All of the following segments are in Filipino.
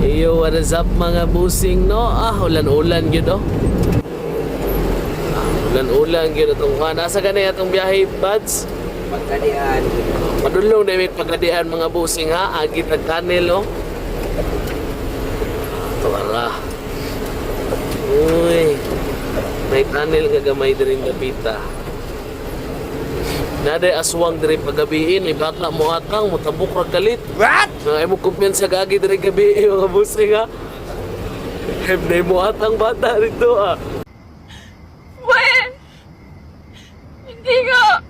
Yo, what is up mga busing no? Ulan-ulan yun no? Ulan-ulan yun itong nasa ganyan itong biyahe, buds? Pagkadian. Madulong na may pagkadian mga busing ha? Agit ang tunnel no? Tawara. Uy. May tunnel gagamay din rin napita. Naday aswang diri pagabiin, ibaka mo atang mutabok ra kalit. What? Ay mo kumpiyansa gagi diri gabi mga busing ha. Hindi mo atang bata rito ha. When? Hindi nga.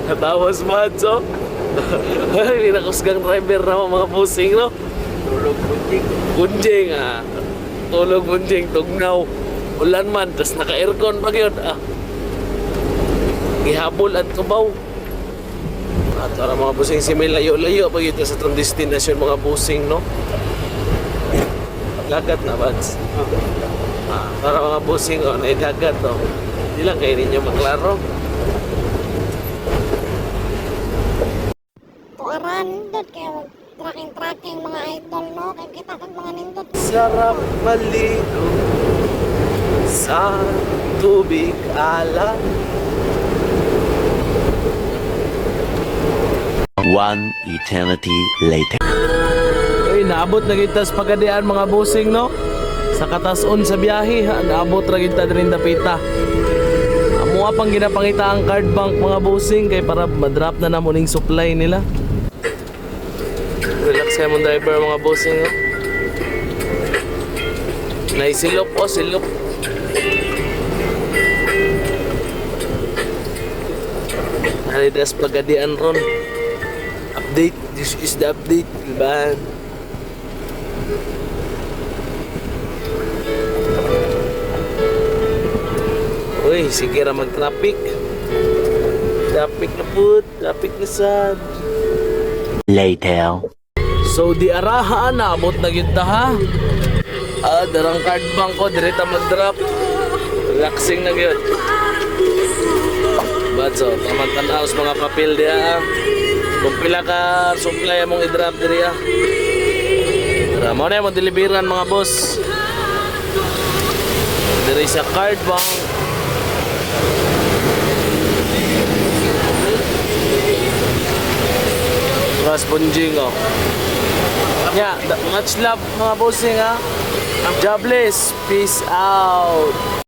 Katawas macho. Ay nakusgang driver na mga busing no. Tulog bunting. Bunjing ha. Tulog bunjing tugnaw. Ulan man tas naka-aircon pa gyud ah. Gihabol at tubaw. At para mga busing si may layo-layo pag ito sa itong destinasyon mga busing no. Dagat na bads. Para mga busing o na dagat no. Hindi lang kayo ninyo maklaro. Tuaran nindot kaya tracking mga idol no kaya kita kag mga nindot. Sarap maligo sa tubig alam. One eternity later. Uy, naabot na kita sa pagadian mga busing no. Sa katason sa biyahe ha, naabot ra kita din dapita. Amo pang ginapangita ang card bank mga busing kay para ma-drop na namo ning supply nila. Relax kayo mong driver mga busing no. Naisilop o silop. Halidas pagadian ron. Update, this is the update, diba? Uy, sige ra mag-traffic. Traffic na po, traffic na sad. Later. So di arahan, naabot na yun ta ha. Darang card bank ko, direta mag-drop. Relaxing na yun. But so, tamang-tanaw sa mga papel diya. Kung pila ka supply mong i-drop diya. Tara, mo na yung deliveran mga boss. Diri sa card bank. Raspunjing oh. Yeah, much love mga bossing ha. Jobless. Peace out.